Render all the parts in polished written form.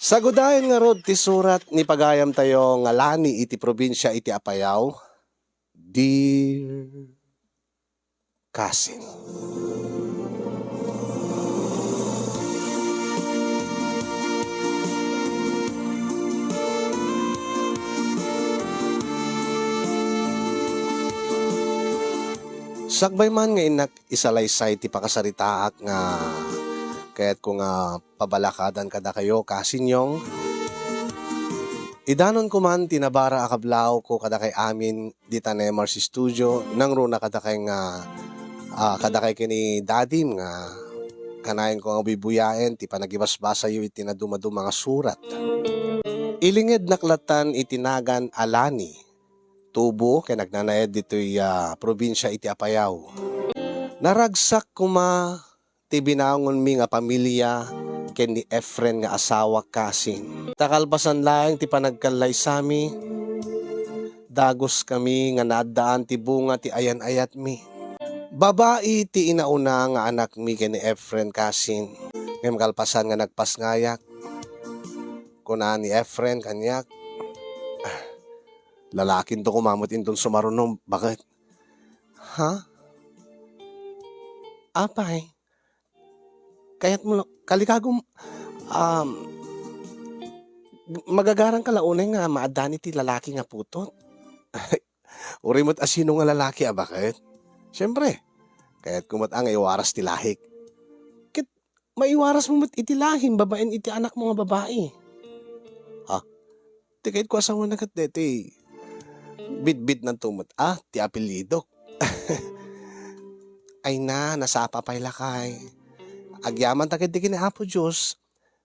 Sagudayon nga rod ti surat ni pagayam tayo nga lani iti probinsya iti Apayao. Dear Cousin. Sakbay man nga inak isalaysay ti pakasaritaak nga kaya't kung pabalakadan kada kayo kasinyong idanon ko man tinabara akablaw ko kada kay amin di tanemar si studio nang runa kada kay nga kada kay kini dadim nga kanayon ko nga bibuyaen ti panagibasbasa yu iti nadumadu mga surat. Ilinged naklatan itinagan alani tubo kay nagnanayad dito'y probinsya iti Apayao. Naragsak kuma ti binaongon mi nga pamilya ken ni Efren nga asawa kasing. Takalpasan lang ti panagkalay sami. Dagos kami nga naadaan ti bunga ti ayan-ayat mi. Babae ti inauna nga anak mi ken ni Efren kasing. Ngem kalpasan nga nagpasngayak. Kuna ni Efren kanyak. Lalakin to kumamot intong sumarunong. Bakit? Ha? Apay? Kaya't mo, kalikagong, magagarang ka launay nga maadani ti lalaki nga putot. Urimot asino nga lalaki, bakit? Siyempre, kaya't kumat ang iwaras ti lahik. Kit, maiwaras mo mat iti lahim, babaen iti anak mo nga babae. Ha? Ti kahit ko asawa na kat deti, bit-bit ng tumot. Ti apelido. Ay na, nasapa pa'y lakay. Agyaman ta kiti kini Apo Diyos,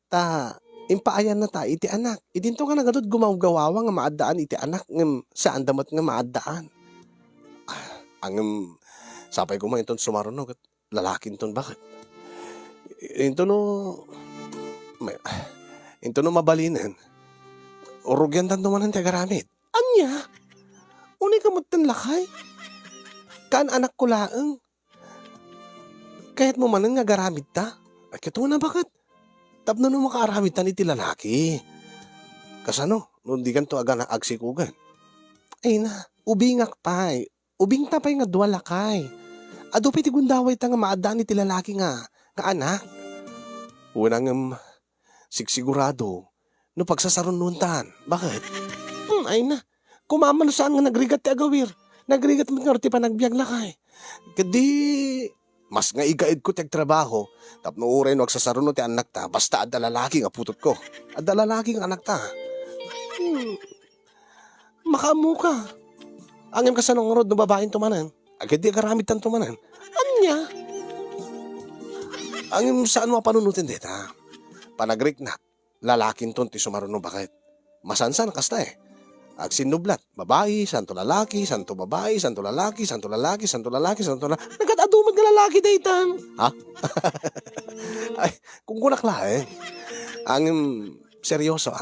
ta impaayan na ta iti anak. Idinto ka nagadod gumawgawawa nga maadaan iti anak ngem saan damat nga maadaan. Angem sapay ko man inton sumarunog at lalakin ton bakit? Into no mabalinan. Urugyan tan tumanan ti agaramid. Anya? Uni kamot tan lakay? Kaan anak ko laeng? Kaya't mo manan nga garamid ta. At kito na bakit? Tapno no makaaramid ta ni ti lalaki. Kasano? Nung di kan to aga na agsikugan. Ay na, ubingak pay. Ubing tapay nga duwala kay. Ado piti gundaway ta nga maadaan ni ti lalaki nga anak. Unang sigsigurado no pagsasaron nun tan. Bakit? Ay na, kumamano saan nga nagrigat ti agawir. Nagrigat mo nga ti panagbiag lakay. Kadi mas nga igaid ko ti trabaho, tapno uray no agsasaruno ti anak ta, basta adda lalaki nga putot ko. Adda lalaki nga anak ta. Makaamu ka. Angem ka sa nung rod no babaeng tumanan. Agad di agaramid tan tumanan. Anya? Angem saan mo panunutin dita? Panagrik na, lalakin ton ti sumaruno bakit? Masansan kasta agsinublat, babae, santo lalaki, santo babae, santo lalaki, santo lalaki, santo lalaki, santo lalaki. Nagkatadumad nga lalaki daytan. Ha? Ay, kung kunakla ang seryoso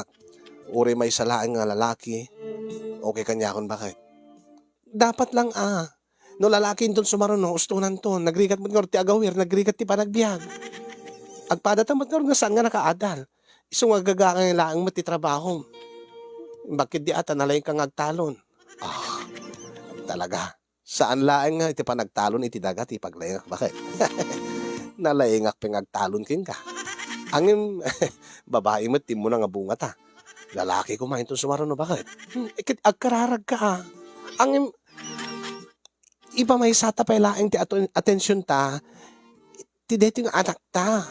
uri may salaan nga lalaki, okay kanya akong bakit? Dapat lang no lalaki ton sumaruno, ustunan ton, nagrigat mo nga ti agawir, nagrigat ti panagbiag. Agpadatamat nga saan nga nakaadal. Isong agagangan laang mati trabaho. Bakit di ata nalaing kang agtalon? Talaga. Saan laing nga iti panagtalon iti dagat iti paglayangak bakit? Nalayangak pingagtalon kin ka. Angin babae mo tim mo na nga bunga ta. Lalaki ko mahin to sumaruno bakit? Agkararag ka. Angin iba may sata pa laing ti atensyon ta. Ti deting anak ta.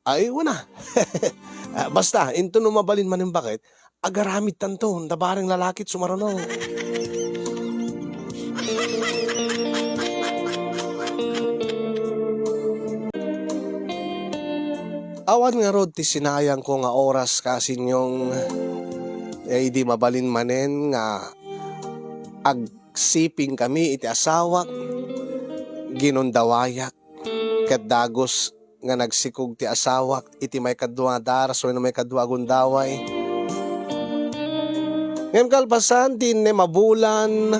Ay wala. Basta, into no mabalin man yung bakit, agaramid tanto, dabarang lalakit sumarano. Awan nga rod, ti sinayang ko nga oras kasi nyong di mabalin manen nga agsiping kami iti asawak, ginundawayak, kadagos nga nagsikog ti asawak iti may kadwa daras o may kadwa gundaway. Ngayon kalpasan din mabulan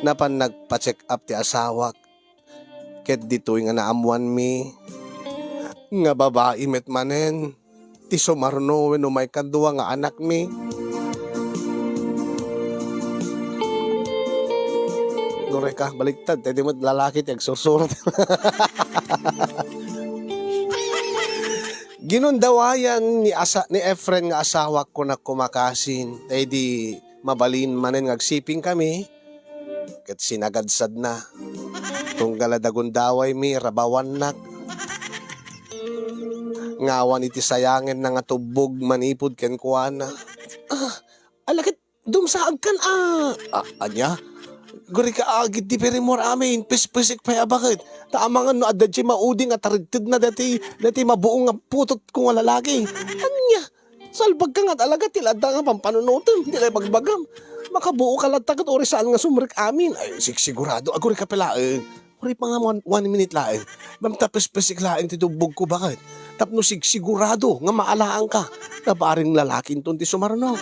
na pan nagpa-check up ti asawak ket ditoy nga naamuan mi nga babae met manen ti sumarno wenno may kadua nga anak mi. Nuray ka, baliktad. Hindi mo lalaki ti agsursurat. Ginundawayan ni Efren nga asawa ko na kumakasin. Tay di mabalin manen nga agsiping kami. Ket sinagadsad na. Tunggal dagundaway mi rabawan nak. Ngawan iti sayangin na nga tubog manipod ken kuana. Alakit dumsaag kan anya? Guri ka agit di perimor amin, pispisik pa bakit? Tama nga no adad siya mauding at tarigtid na dati mabuong nga putot kung lalaki. Anya, salbag ka nga talaga tilada nga pampanunutan, tilay bagbagam. Makabuo ka lang tagat ori saan nga sumrik amin. Ay, sigurado, aguri ka pala Uri pa nga 1 minute laeng. Mam tapis-pisik laeng titubog ko bakit? Tapno sigurado nga maalaan ka. Tabaring lalaking tunti sumarno.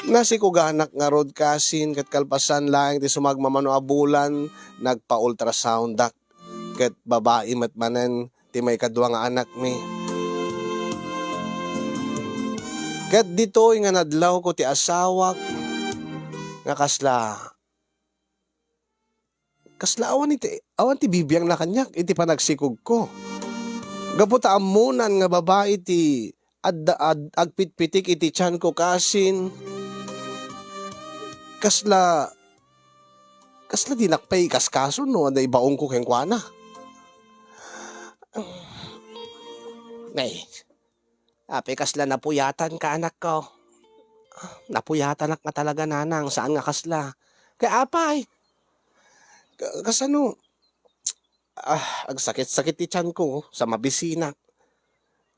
Nasi ko ganak nga road kasin ket kalpasan lang ti sumagmamano a bulan nagpa-ultrasound dak ket babae met manen ti may kadua nga anak mi. Ket ditoy nga nadlaw ko ti asawak nga kasla awan ti bibiyang na kanyak iti panagsikog ko. Gaputa amunan nga babae ti agpitpitik iti tiyan ko kasin. Kasla dinakpay kaskaso no anday baong ko keng kuana. Nay, ape kasla napuyatan ka anak ko. Napuyatan nga talaga nanang saan nga kasla. Kaya apay. Kasano, ang sakit-sakit ti tiyan ko sa mabisina.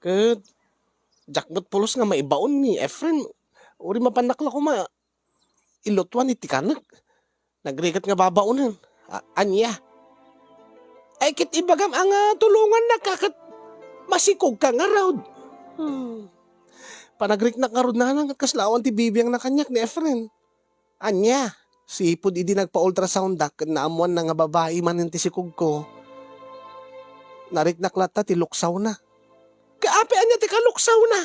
Ket jakbot pulos nga maibaon ni Efren. Uri mapanakla ko ilotwan iti kanak. Nagrigat nga babaonan. Anya. Ay kit ibagam ang tulungan na kakat masikog ka nga raod. Panagrik na karod na nang kaslawan ti bibiyang na kanyak ni Efren. Anya. Sipod idi nagpa-ultrasound dak na amuan na nga babae manen ti sikog ko. Nariknaklata ti luksaw na. Kaapi anya ti kaluksaw na.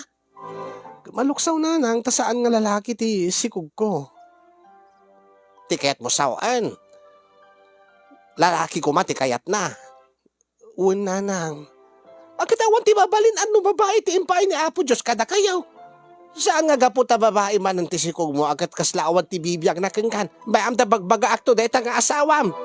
Maluksaw na nang tasaan nga lalaki ti sikog ko. Tikayat mo sawaan. Lalaki ko mati kayat na. Uwan na nang. Akitawan ti babalin ano babae ti impay ni Apo Diyos kada kayaw. Saan nga gaputa babae man ang tisikog mo agat kaslawat ti bibiyag na kengkan. Bayam ta bagbaga akto dahita nga asawam.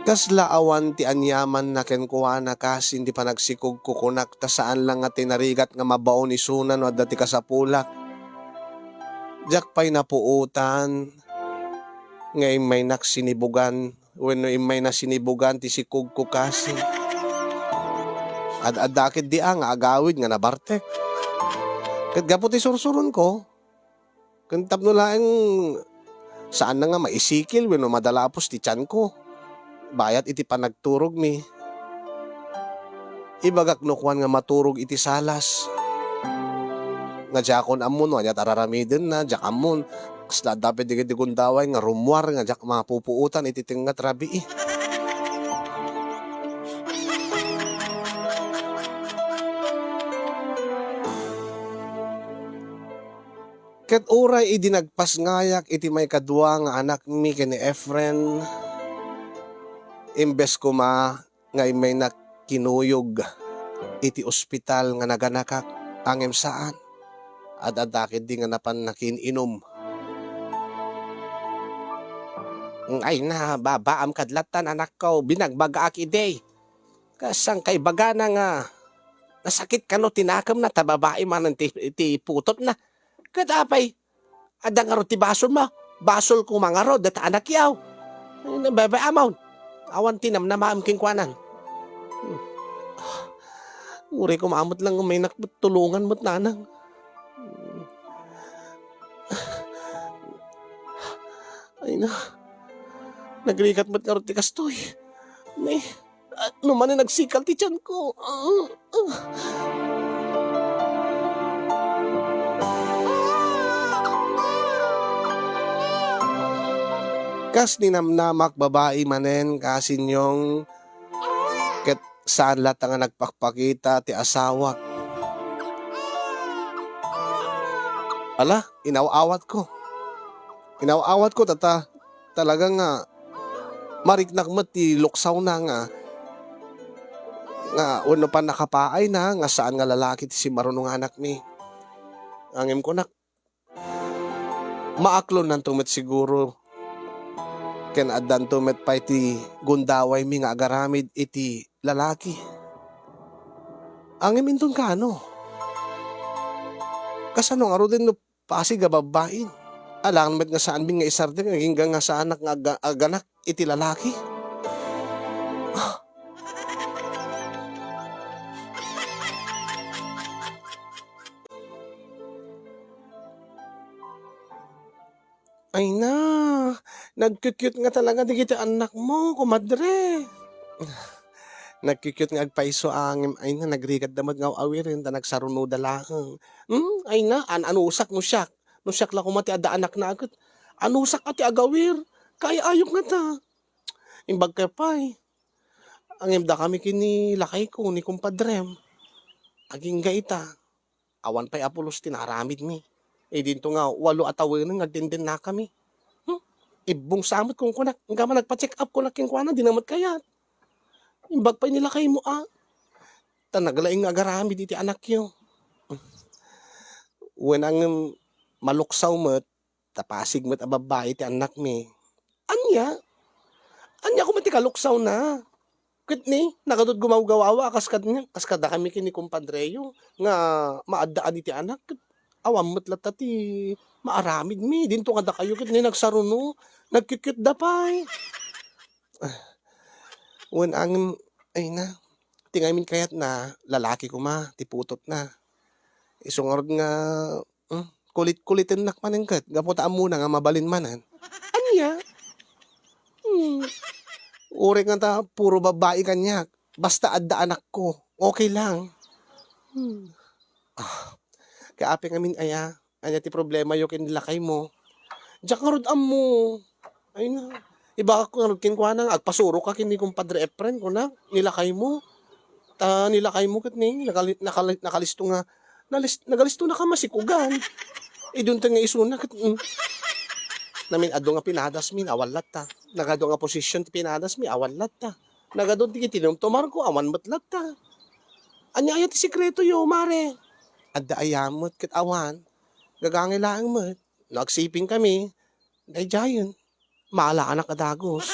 Kaslaawan ti anyaman na kenkuana kasin di panagsikog kukunak ta saan lang nga tinarigat nga mabaon ni sunan o dati kasapulak. Diyak pa'y napuutan ngay may naksinibugan when may nasinibugan ti sikog ko kasin. Adakit di nga agawid nga nabartek. Kat gapo ti sursuron ko. Kantap no lang saan na nga maisikil when madalapos ti tiyan ko. Bayat iti panagturog mi. Ibagak nukwan nga maturog iti salas. Nga jakon amon, nga tararamidin na, jak amon. Kasla dapat di gundaway nga rumwar, nga jak mga pupuutan iti tingat rabi eh. Ket uray idi nagpas ngayak iti may kadwa nga anak mi ken ni Efren. Imbes ko nga may nakinuyog iti ospital nga naganakak angem saan. Adakit di nga napan nakininom. Ay na babaam kadlatan anak ko binagbaga akiday. Kasang kay baga na nga nasakit ka no tinakam na tababae man ti putot na. Katapay adang aro ti basol mo. Basol ko mga ro data anak yaw. Babaamaw. Awan tinam na maamking kwanan. Uri ko maamot lang may nakatulungan mo't nanang. Ay na. Nagrikat mo't karot ti kastoy. May, naman na nagsikal ti tiyan ko. Kas ninamnamak babae manen kasinyong ket saan lahat nga nagpakpakita ti asawak. Ala, inawawat ko. Inawawat ko talagang nga mariknak mo ti luksaw na nga uno pa nakapaay na nga saan nga lalaki ti si marunong anak mi. Angem ko nak maaklon nan tumet siguro ken addan tumet pa iti gundaway mi nga agaramid iti lalaki. Angem inton kano. Kasano nga ro din no pasig a babain. Alang met nga saan mi nga isardeng naging nga sa anak nga aganak iti lalaki. Ay na, nagkyut nga talaga di kita anak mo, kumadre. Nagkyut nga agpaiso angem, ay na, nagrigad damad nga awirin, ta nagsaruno dalakang. Ay na, anusak no siyak. No siyak la kumati ada anak na agad. Anusak ati agawir, kaya ayok nga ta. Imbag ka pa'y. Angem da kami kini lakay ko, ni kumpadrem. Aging gaita. Awan pa'y apulos tinaramid mi. Dinto nga, 8 atawin nga din na kami. Ibong samot kung kunak, nga man nagpa-check up ko na kinkwana, di namat kayat. Imbag pa nila kay mo Tanaglaing nga agarami diti anak yo. When ang maluksaw mo't, tapasig mo't ababay ti anak mi. Anya ko mati kaluksaw na. Kit ni, nakadod gumawgawawa, kaskada kami kini kumpadreyo, nga maadaan iti anak. Awam mo't latati maaramid mi. Dinto nga da kayo kit ni nagsaruno. Nagkikit da pa'y. When ang, ay na, tingamin kayat na lalaki ko tiputot na. Isungorod nga, kulit-kulitin nakmanin kat. Gaputaan muna nga mabalin manan. Anya? Uri nga ta, puro babae kanyak. Basta adda anak ko. Okay lang. Kaya apeng amin aya ti problema yung kinilakay mo. Diyak nga rod mo. Ay na. Iba ka nga kin kwa nang agpasuro ka kini kumpadre Efren ko na nilakay mo. Nilakay mo kat ni nakalisto nga nagalisto na ka masikugan. Idun ta nga isuna kat namin ado nga pinadas min awalat ta. Nagado nga posisyon ti pinadas mi awalat ta. Nagado ti tinumtumar ko awan matlat ta. Anya ayat ti sikreto yo mare. Adda ayamot ket awan. Gagangilaang mo't. Nagsiping kami. Dayjayon. Maala anak adagos.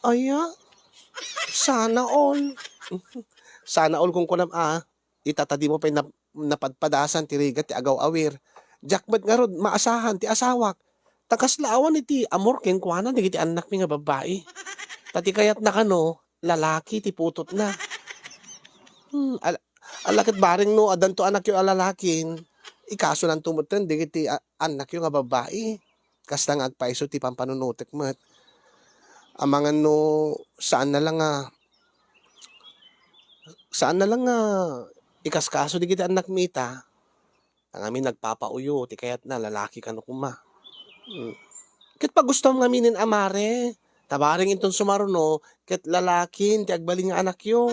Aya. Sana all. Sana all kung kunam itatadi mo pa napadpadasan ti rigat ti agaw awir. Jakbat nga rod maasahan ti asawak. Takas laawan iti amor ken kuana digiti anak mi nga babae. Tati kayat na kano lalaki ti putot na. Alakit baring no adanto anak yung alalakin. Ikaso lang tumutan, digiti anak yung nga babae. Kasta nga agpaiso ti pampanunutek mo't. Amangan no, saan na lang ikaskaso digiti anak mita. Ang amin nagpapauyo, ti kayat na lalaki ka no kuma. Ket pa gusto nga aminin amare. Tabaring inton sumaruno, ket lalakin, ti agbaling nga anak yo.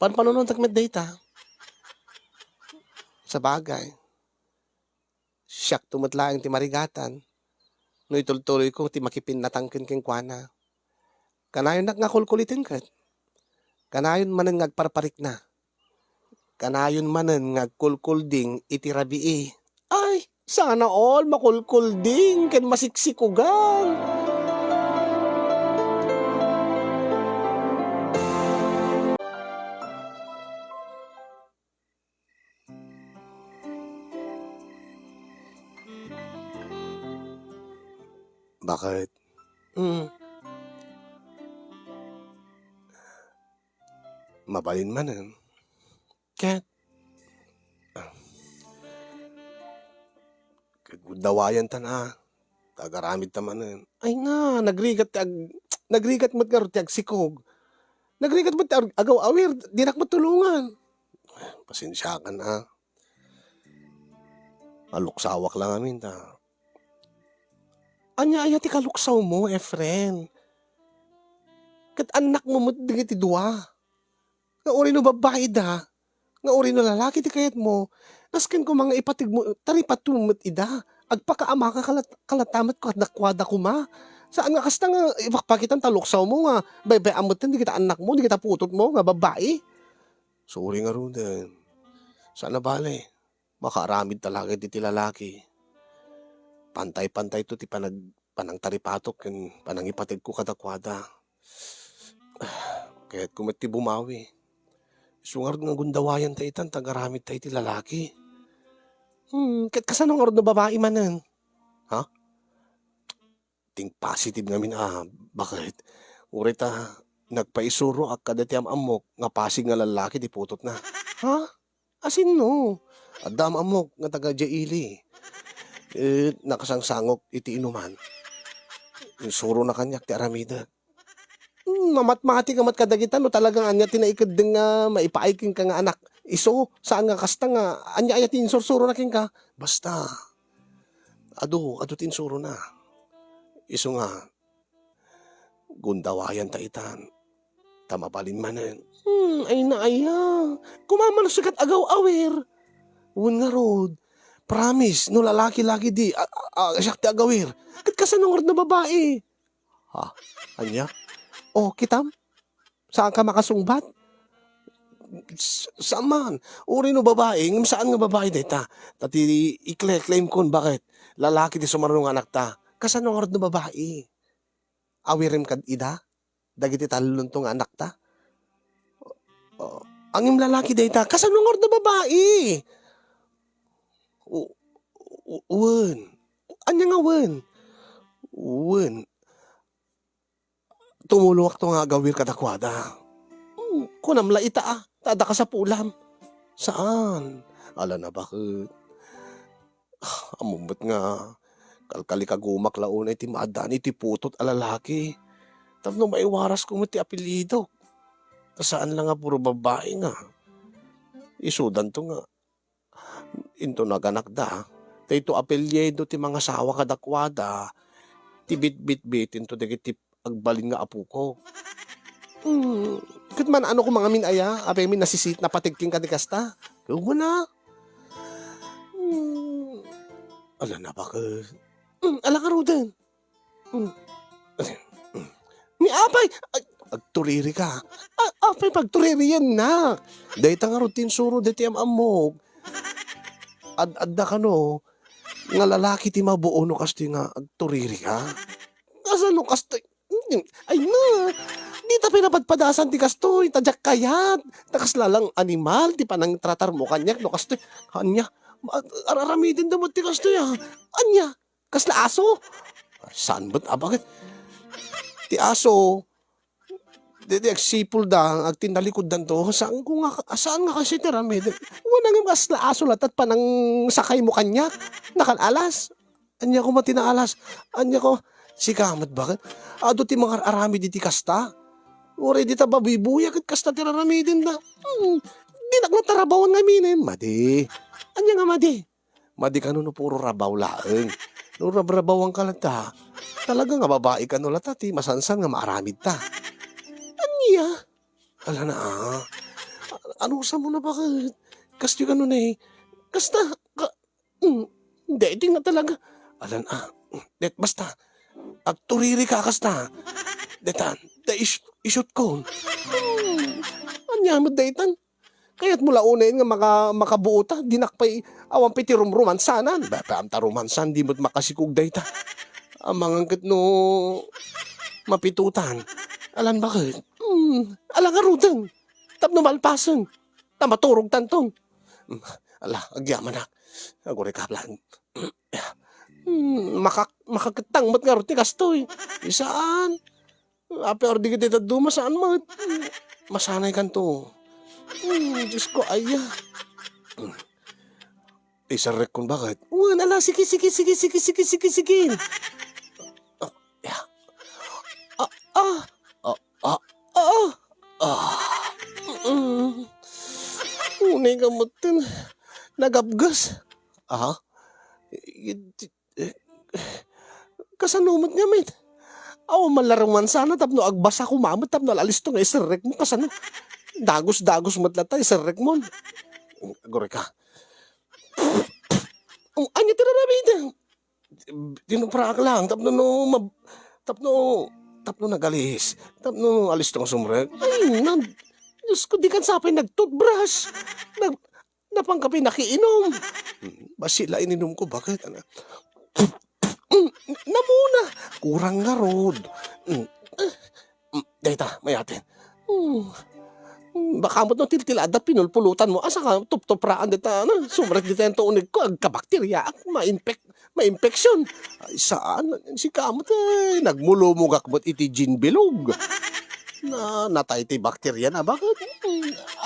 Panunutek met data. Sa bagay. Siyak tumatlaang ti marigatan. No itultuloy ko ti makipin natangkin ken kuana. Kanayon nga kulkulitin kat. Kanayon manen ngagparparik na. Kanayon manen ngagkulkulding iti rabii. Ay, sana all makulkulding ken masiksikugan. Bakit? Mabalin manen. Ket. Dawayan ta na. Tagaramid ta manen. Ay nga, nagrigat mo't nga ti agsikog. Nagrigat mo't agaw awir, dinak mo tulungan. Pasensya ka na. Aluksawak lang amin ta. Anya aya ti kaluksaw mo, Efren. Kat anak mo mo digiti dua. Nga uri no babae da. Nga uri no lalaki ti kayat mo. Nasken ko mga ipatig mo, taripatumot ida. Agpakaama ka kalatamat ko at nakwada ko ma. Saan nga kasta nga ipakpakitan taluksaw mo nga. Baybay amot din, di kita anak mo, di kita putot mo nga babae. Sorry nga rin din. Sana bale. Makaaramid talaga di ti lalaki. Pantay-pantay to ti panang taripatok ken panang ipatig ko kadakwada. Kaya't kumit ti bumawi. Sungar nga gundawayan ta itan tagaramid ta iti lalaki. Ket kasano nga ron na babae manen? Ha? Ting positive ngamin bakit? Uri ta nagpaisuro ak kada ti amok nga pasig nga lalaki di putot na. Ha? Asin no? Adam amok nga taga Jaili. Nakasangsangok iti inuman. Suro na kanyak ti aramida. Mamatmati ka mat kadagitan no talagang anya tinaikad din nga maipaiking ka nga anak. Iso saan nga kasta nga anya aya tinsursuro na king ka. Basta ado tinsuro na. Iso nga gundawayan ta itan. Tamapalin manen. Ay na aya. Kumaman sikat agaw awer. Un nga rod. Promise no lalaki-laki di siyak ti agawir. Kat kasanong na babae. Ha? Anya? Oh, kitam? Saan ka makasungbat? Saan man? Uri no babae, saan nga babae dita? Tati i-claim kon bakit? Lalaki di sumarunong anak ta. Kasano nga no babae? Awirim kad ida? Dagiti talon tong anak ta? Ang lalaki dita, kasano nga no babae? Wen. Anya nga wen? Wen. Tumulong to nga gawir kadakwada. Kunam laita tada ka sa pulam. Saan? Ala na bakit? Amumot nga. Kalkali kagumak laon iti maadan iti putot alalaki. Tapno maiwaras ko mo ti apelido. Saan lang nga puro babae nga. Isudan to nga. Into naganak da. Dito apelyedo ti mga sawa kadakwada. Ti bit-bit-bitin to dagiti agbalin nga apo ko. Kat man ano ko mga minaya, apay min nasisit na patigking ka ni kasta. Kaya mo na. Ala na bakit? Ala ka roden. Ni apay, agturiri ka. Apay pagturiri yan na. Dahil nga rutin suro dati amog. Adda ka no, nga lalaki ti mabuo no kasti nga agturiri ka. Kasano kasti? Ay na, di ta pinapadpadasan ti kastoy, tadyak kayat, nakaslalang animal, di pa nang tratar mo kanyak, no kastoy, kanya, araramidin damot ti kastoy anya, kasla aso, saan ba't, bakit, ti aso, di agsipul da, agtinalikod dan to, saan nga kasi ti ramidin, wala nga kasla aso latat pa nang sakay mo kanyak, nakalalas, anya ko matinaalas, anya ko, si kamat bakit? Ado ti mga arami di ti kasta. Uri di ta babibuya kat kasta ti rarami din da. Di nagnatarabawan nga minin. Madi. Anya nga madi? Madi ka no puro rabaw laeng. No rabrabawan ka lang ta. Talaga nga babae ka no lata ti masansan nga maaramid ta. Anya? Ala na ano sa mo na bakit? Kasti ka no na Kasta. Hindi, ting na talaga. Ala na basta. Agturiri ka kasta. Detan, ishoot ko. Anya mo daytan. Kaya't mula unayin nga makabuo ta. Dinakpay awang piti rumromansanan. Bata amta romansan, di mo't makasikog dayta. Amang angkat no mapitutan. Alan bakit? Alang arudan. Tapno malpasan. Tamaturog tantong. Ala, agyaman na. Agore kaplan. Makakatang mat nga ruti kastoy. Isaan? Ape or di kita duma saan mat? Masanay kan to. Diyos ko, aya. Isarek kung bakit? Ala, sige. Unay gamutin. Nagabgas. Aha. Kasanumot nga met. Aw malaruman sana tapno agbasa ko mamot tapno alis to nga isirek mo kasano. Dagos-dagos matla ta isirek mo. Agore ka. Anya tinarabida. Tinuprak lang tapno tapno nagalis. Tapno alis to nga sumrek. Ay Diyos ko, di kan sapay nag-toothbrush. Napangkapi nakiinom. Basila ininom ko, bakit? Namuna. Kurang nga rod. Dahita, mayatin. Baka mo itong tiltilada, pinulpulutan mo. Asa ka, tup-tupraan dita, sumrek dita yung tuunig ko, agkabakterya, ma-infection. Ay, saan? Si kamot nagmulumugak mo't iti gin bilog. Natay ti bakterya na, bakit?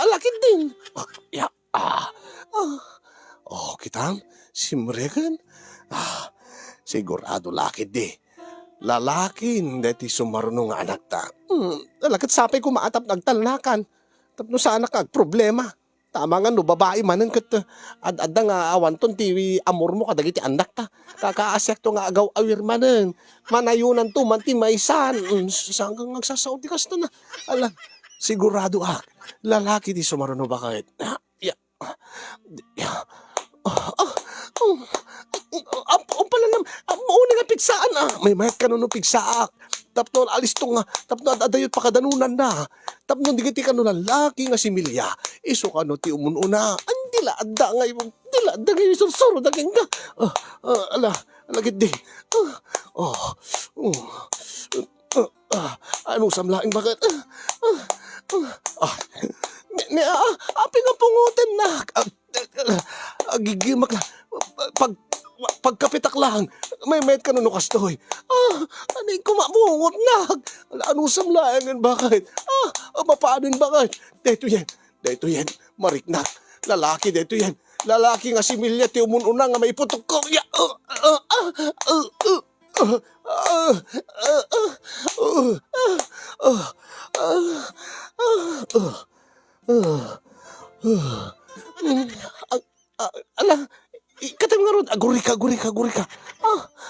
Alakid din. Kitam, simrekan. Sigurado lakid di. Lalakin, deti sumarunong anak ta. Alakid sapay ko maatap nagtalakan. Tapno sa anak kag problema. Tama nga no, babae manan kat ad nga awanton ti amor mo kadagiti anak ta. Kakaasyak to nga agaw awir manan. Manayunan to man ti maysan. Saan kang nagsasaot ti kasta na. Alam, sigurado lalaki ti sumaruno ba kahit. Pala naman, mauna nga pigsaan May mayat ka no pigsaak. Tapno alis to nga, tapno adayot pa kadanunan na. Tapno di ti kano lalaki nga si Milya. Iso kano ti umununa. Andila adda nga yung, dila adda nga yung sursuro daging ka. Alagid di. Ano samlaing bakit? Api nga pungutin na. Gigimak na. Pagkapitak lang, may met ka no kastoy. Anay kumabungot na. Ano samlayan bakit? Mapaanin bakit? Dito yan, mariknak. Lalaki dito yan. Lalaki nga si Milya, ti umununa nga may putok ko. Katang nga ron, aguri ka.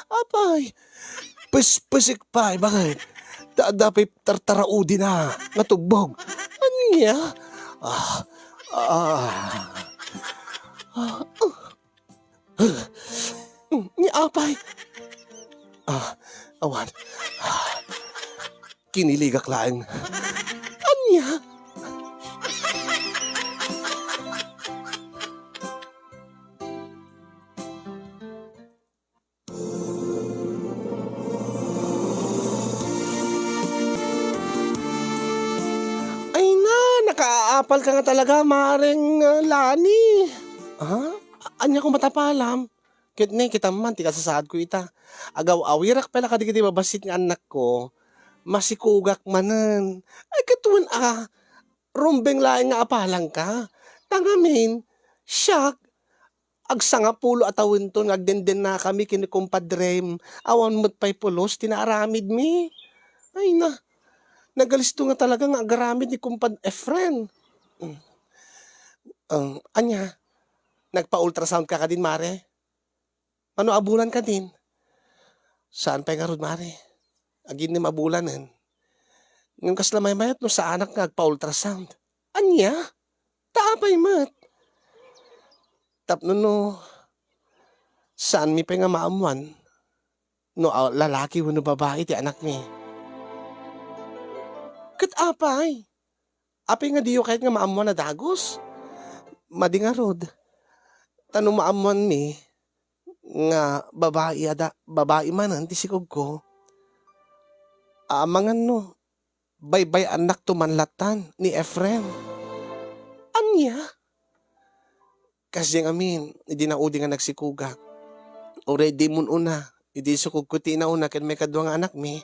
Apay. Pesik pa, bakit? Dapay tartaraudi na, natugbog. Anya? Ni apay. Awan. Kiniligak lang. Anya? Nakaapal ka nga talaga, Maring Lani. Anya ko matapalam. Kita man, ti kasasaad ko ita. Agaw awirak pala kadigiti babasit nga anak ko. Masikugak manan. Ay katuan rumbeng laing nga apalang ka. Tangamin, siyak. Agsanga pulo atawin to, ngagdenden na kami kinikumpadrem. Awan mo't pa'y pulos, tinaaramid mi. Ay na. Nagalisto nga talaga nga agaramid ni kumpad Efren. Anya, nagpa-ultrasound ka din, Mare? Ano abulan ka din? Saan pa nga ron, Mare? Agin ni mabulanan. Ngayon kasla may mayat no sa anak nga nagpa-ultrasound. Anya? Taapay mat. Tapno no, saan mi pa nga maamuan? No, lalaki o no babae ti anak mi. Kat apay. Apay nga diyo kahit nga maamuan na dagos. Madi nga rod. Tanong maamuan mi, nga babae man, ti sikog ko. Amangan no, baybay anak tumanlatan ni Efren. Anya? Kasi nga min, hindi na udi nga nagsikugak. Already mun una, hindi sukog ko ti na una, kan may kadwa nga anak mi.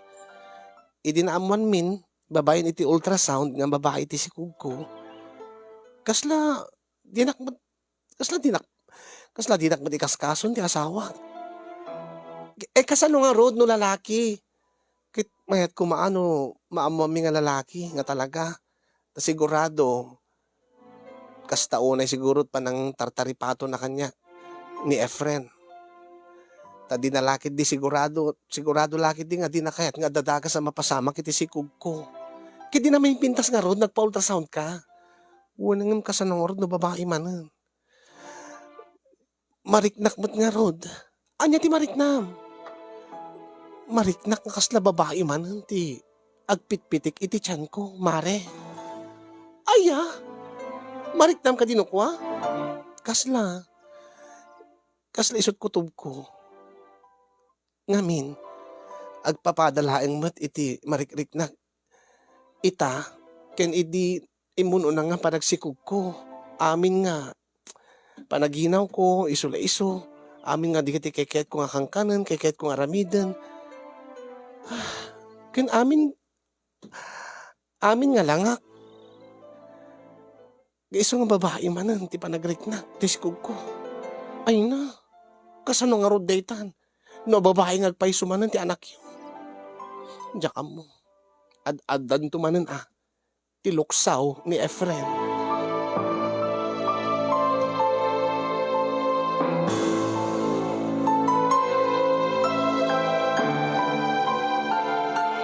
Hindi na amuan min, babae iti ultrasound nga babae iti sikug ko. Kasla dinak matikaskason ti asawa. Kasano nga road no lalaki. Kit mayat ko maamami nga lalaki nga talaga. Ta sigurado kasta unay sigurot pa ng tartaripato na kanya ni Efren. Ta di na lakid di sigurado lakid di nga di na kayat nga dadaga sa mapasama kiti si Kugko. Kiti na may pintas nga rod, nagpa-ultrasound ka. Wala ngam kasanong rod no babae man. Mariknak mo't nga rod. Anya ti mariknam. Mariknak nga kasla babae man ti agpitpitik iti tiyan ko, mare. Aya, mariknam ka dinukwa? Kasla isot kutob ko. Ngamin, agpapadalaeng mat iti marikrik na ita, ken idi imuno na nga panagsikog ko. Amin nga, panaginaw ko, iso. Amin nga di kiti keket ko nga kangkanan, keket ko nga ramidan. Ken amin nga langak. Iso nga babae manan, ti panagrik na, ti sikog ko. Ay na, kasano nga rod daytan. No babae nga agpaisumanan ti anak yun. Diyakam mo. Ad-adan tumanan ti luksaw ni Efren.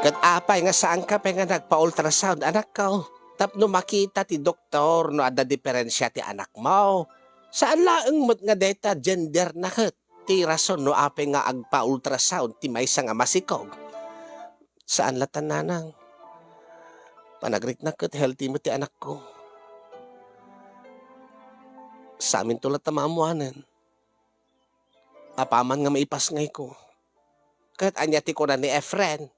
Kat apay nga saan ka pa nga nagpa-ultrasound anak ko. Tapno makita ti doktor no ada diferensya ti anak mo. Saan laeng mo't nga deta gender na kat. Ti rason no apay nga agpa-ultrasound ti maysa nga masikog. Saan latan nanang? Panagrik na kat healthy mo ti anak ko. Sa amin tulat na maamuanan. Apaman nga maipas ngay ko. Kat anyati ko na ni Efren.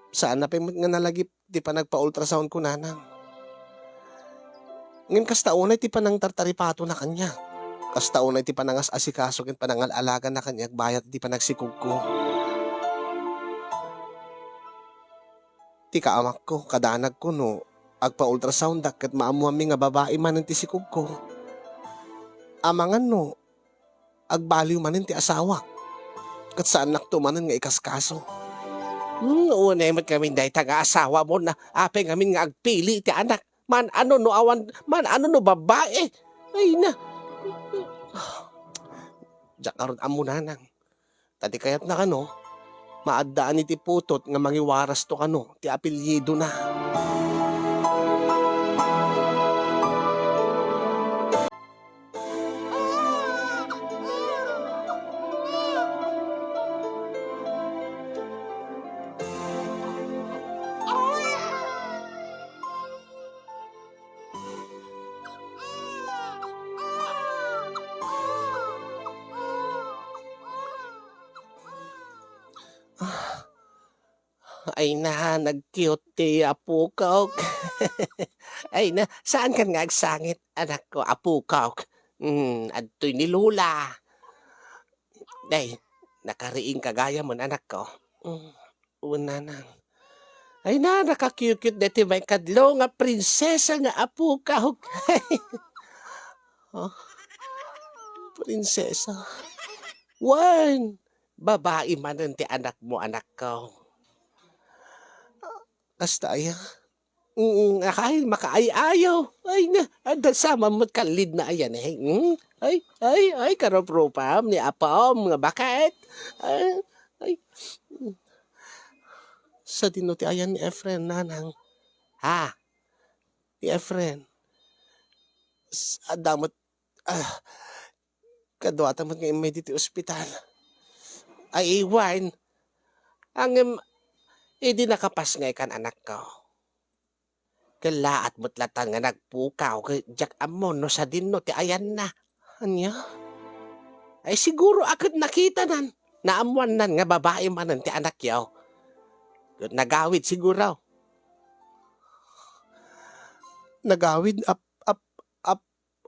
Saan na pa nga nalagip di pa nagpa-ultrasound ko nanang. Ngin kastaunay ti panang tartaripato na kanya. Kastaunay ti panangas asikaso ken panangal alaga na kanya bayat ti panagsikog ko. Ti kaamak ko, kadanag ko no, agpa-ultrasound ket maamuami nga babae manen ti sikog ko. Amangan no, agbaliw manen ti asawa. Kat saan naktumanen nga ikaskaso. Una mat kami dahi taga-asawa mo na apay ngamin nga agpili ti anak. Man ano no babae. Ay na. Diyak karon amo nanang. Tati kayat na kano, maadaan iti putot nga mangiwaras to kano, ti apelyido na. Ay na, nag-cute ti apukaw. Ay na, saan kan nga agsangit, anak ko, apukaw? Adto'y ni Lula. Day, nakariing kagaya mo, anak ko. Una na. Ay na, naka-cute deti may kadlo nga prinsesa nga apukaw. Oh, prinsesa. Wan, babae man ti anak mo, anak ko. Kasta aya. Kahit makaayaw. Ay na, sama mo't kalid na ayan eh. Ay, karopropam ni apam, nga bakit? Ay. Sa dinuti ayan ni Efren, nanang. Ha? Ni Efren. Damot, kadwata mo't nga imay dito ospital. Ay, iwan. Di nakapas ngay kan anak ko. Kalaat mo't latan nga nagpukaw. Diyak amon no sa dinno ti ayan na. Anya? Ay siguro akit nakita nan. Naamuan nan nga babae manan ti anak yaw. Nagawid siguro. Nagawid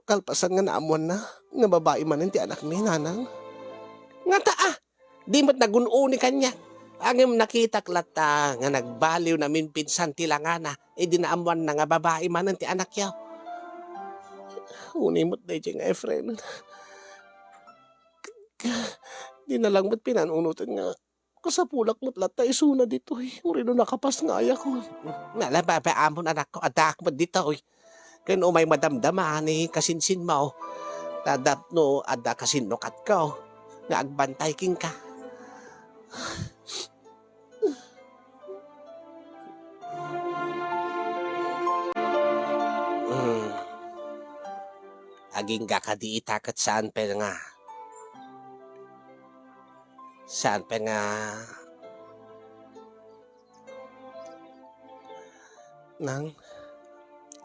kalpasan nga naamuan na. Nga babae manan ti anak mi nanang. Nga taa. Di mo't nagununi kanya. Ang nakita klata nga nagbaliw namin pinsan ti langana, dinaamuan na nga babae manan ti anak yaw. Unimot na nga Efren. Di na lang mo't pinanunutan nga. Kasapulak mo't lata isuna dito. Uri no nakapas nga aya ko. Nalababaamon anak ko, adak mo dito. Kaya umay madamdaman kasinsin mo. Tadap no ada kasinnokat ko. nga agbantay king ka. Hmm, aging gakadi itakat saan pa nga nang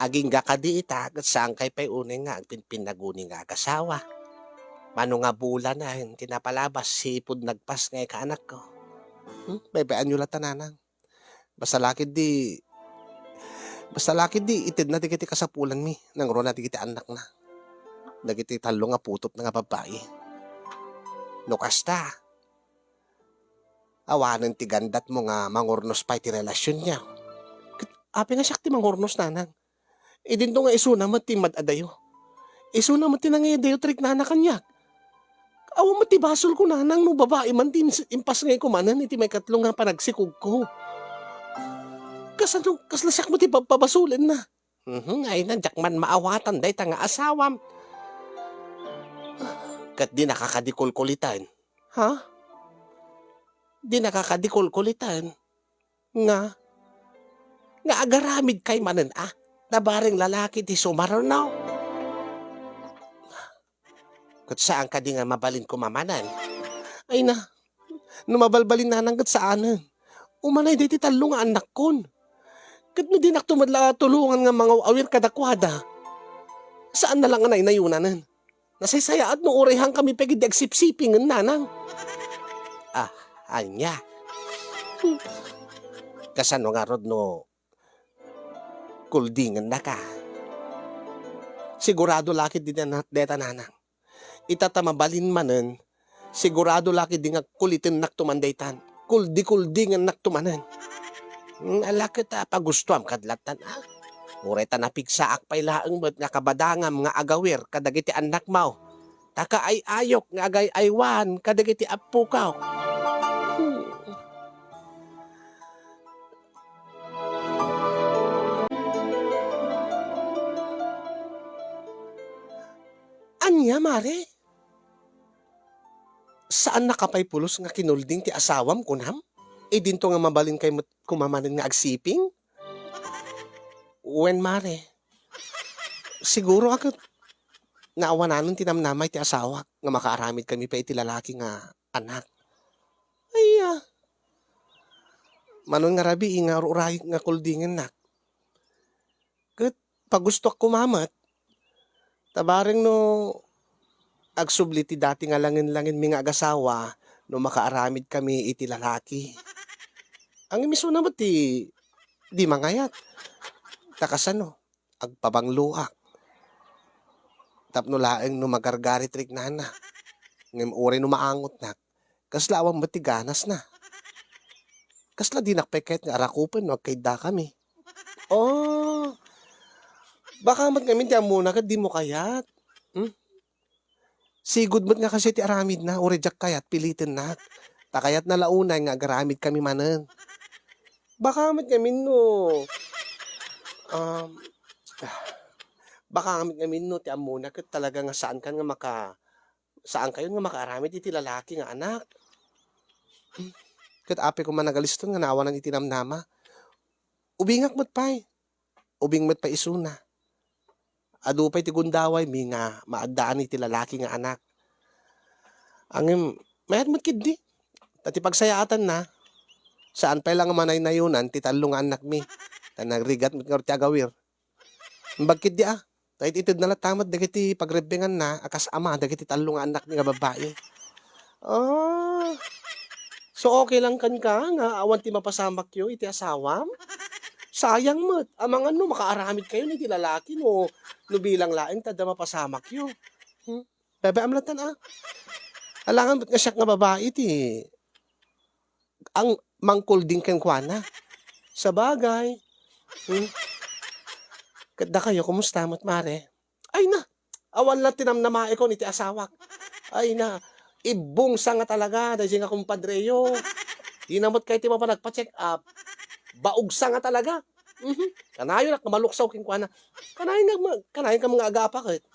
aging gakadi itakat saan kay pay unay nga agpinpinaguni nga agasawa. Mano nga bulan na tinapalabas sipod nagpas nga ka anak ko. Baybayan nyo lang tananang. Basta lakid di itid na digiti kasapulan mi. Nang ro na digiti anak na. Dagiti talo nga putot na nga babae. No kasta. Awanan ti gandat mo nga mangurnos pa iti relasyon niya. Api nga siyak ti mangurnos nanang. Idin to nga isuna mo ti madadayo. Isuna mo ti nangayadayo trik na kanyak. Awa mo ti basol ko nanang no babae man tin impas ngay kumanan iti may katlong nga panagsikog ko. Kaslasyak mo ti pabasulin na. Ay na, man maawatan day tanga asawam. Kat di nakakadikulkulitan. Ha? Di nakakadikulkulitan. Nga agaramid kay manan nabaring lalaki ti sumaranaw. Kat saan ka di nga mabalin kumamanan? Ay na, numabalbalin na nang kat saanan. Umanay di ti talo nga anak kon. Kat no di naktumadla tulungan nga mga awir kadakwada. Saan na lang anay nayunanan? Nasaysaya at no orehang kami pegi di agsipsipingan nanang. Anya. Kasano nga rod no kuldingan na ka. Sigurado laki din na deta nanang. Itatamabalin manen, sigurado laki din nga kulitin naktumandaytan. Kuldi nga naktumanan. Alakit pagustuam kadlatan Ureta na pigsaak pay laeng bet nga kabadangam nga agawir kadagiti anak mau. Taka ay ayok nga agay aywan kadagiti apukaw. Anya mare? Saan nakapay pulos nga kinulding ti asawam kunam? Dinto nga mabalin kay kumamanin nga agsiping? When mare? Siguro ako naawananon tinamnamay ti asawa nga makaaramid kami pa iti lalaki nga anak. Ay manon nga rabi nga uray nga kuldingen nak. Kat pagustok kumamat tabaring no agsubli ti dati nga langin-langin mi nga agasawa no makaaramid kami iti lalaki. Ang imiso naman di mangayat. Takasano, agpabangluak. Tapno laeng no magargarit rik nana. Ngem uri no maangot na. Kasla awang matiganas na. Kasla di nakpeket nga arakupan no agkaida kami. Baka mat kami ti amuna kat di mo kayat. Sigud mat nga kasi ti aramid na, urejak kayat, pilitin na. Takayat na launay nga agaramid kami manen. Baka mat kami no, baka kami no, ti amuna kat talaga nga saan kayo nga makaaramid iti lalaki nga anak. Kat api ko managaliston nga naawanan iti namnama. Ubingak mat pa'y. Ubing mat pa isuna. Adupay ti gundaway mi nga maadaan iti lalaki nga anak. Angem mayat mat kiddi. Tati pagsayaatan na. Saan pa lang manay na yunan ti talo nga anak mi. Ta nagrigat mat nga ti agawir. Bagkid di Kahit itid na latamat dagiti pagrebengan na akas ama dagiti talo nga anak mi nga babae. So okay lang kan ka nga awan ti mapasamak yo iti asawam? Sayang mat. Amang makaaramid kayo ni ti lalaki no bilang laeng tada mapasamak yo. Bebe amlatan Alangan ba't nga siyak nga babae ti ang mangkulding ken kuana. Sa bagay. Kadda kayo, kumusta mat mare? Ay na, awan lang tinamnamae ko ni ti asawak. Ay na, ibungsa nga talaga, dahil nga kumpadreyo. Di namot kayo ti mapanagpa-check up. Baugsa nga talaga. Kanayo na, kamaluksaw king kuana. Kanayo ka mga agapa kat.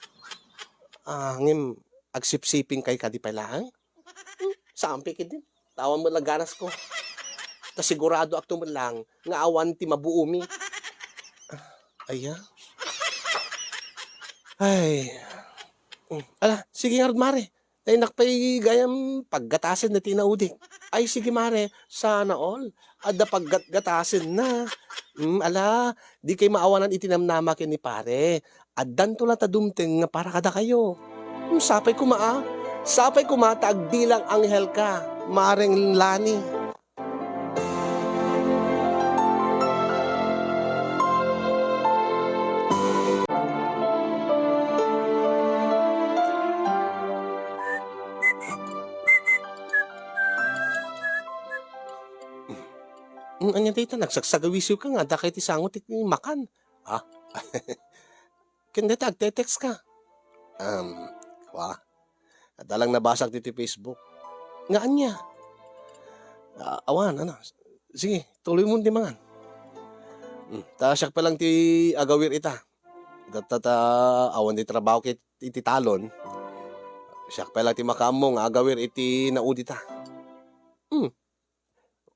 Ngim, agsipsiping kay kadipay lang. Sampi din. Tawan mo lang ganas ko. Ta sigurado akto mo lang nga awan ti mabuumi. Aya. Ay. Ala, sige nga mare. Tay nakpay gayam paggatasin na tinaudik. Ay sige mare, sana all. Adda paggatgatasin na. Ala, di kay maawanan itinamnama ken ni pare. Addan to lang tadumteng nga para kada kayo. Sapay kuma. Sapay kuma tagdilang anghel ka. Mareng Lani. Anya dito nagsagsagawisiw ka nga dakay ti sangot ti makan. Ha? Kende tagte-text ka. Wa. Adalang nabasag ti Facebook. Nga anya. Awan, ano. Sige, tuloy mo ti mangan. Tasyak pa lang ti agawir ita. Datata awan ti trabaho kit iti talon. Siyak pa lang ti makamong agawir iti naudita.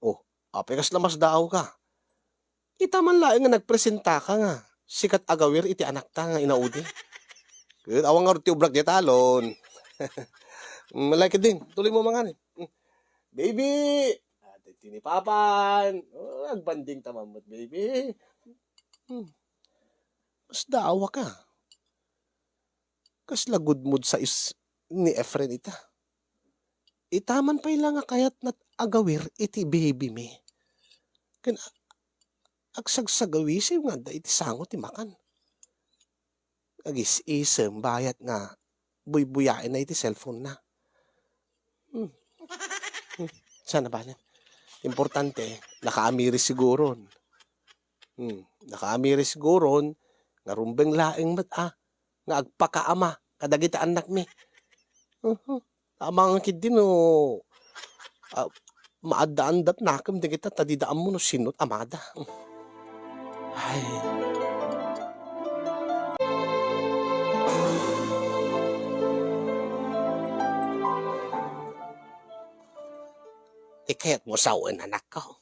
Oh, apekas lamas daaw ka. Ita man laeng nga nagpresenta ka nga. Sikat agawir iti anak ta nga inaudi. Kaya awang nga ti ubrak di talon. Malaki din. Tuloy mo mangan eh. Baby! Ati ni Papan. Agbanding tamamot, baby. Mas daawa ka. Kas lagud mood sa ni Efren ita. Itaman pa ilang nga kayat nat agawir iti baby me. Kan agsagsagawisi nga da iti sangot ti makan. Agis-isem bayat nga buy-buyain na iti cellphone na. Sana ba? Importante, nakaamiris siguro. Nakaamiris siguro nga rumbeng laeng nga agpakaama kadagita anak mi. Tama nga kid din maadaan dat nakam di kita tadidaan mo no sinot amada. Ay. Kaya't mo sawan anak ko.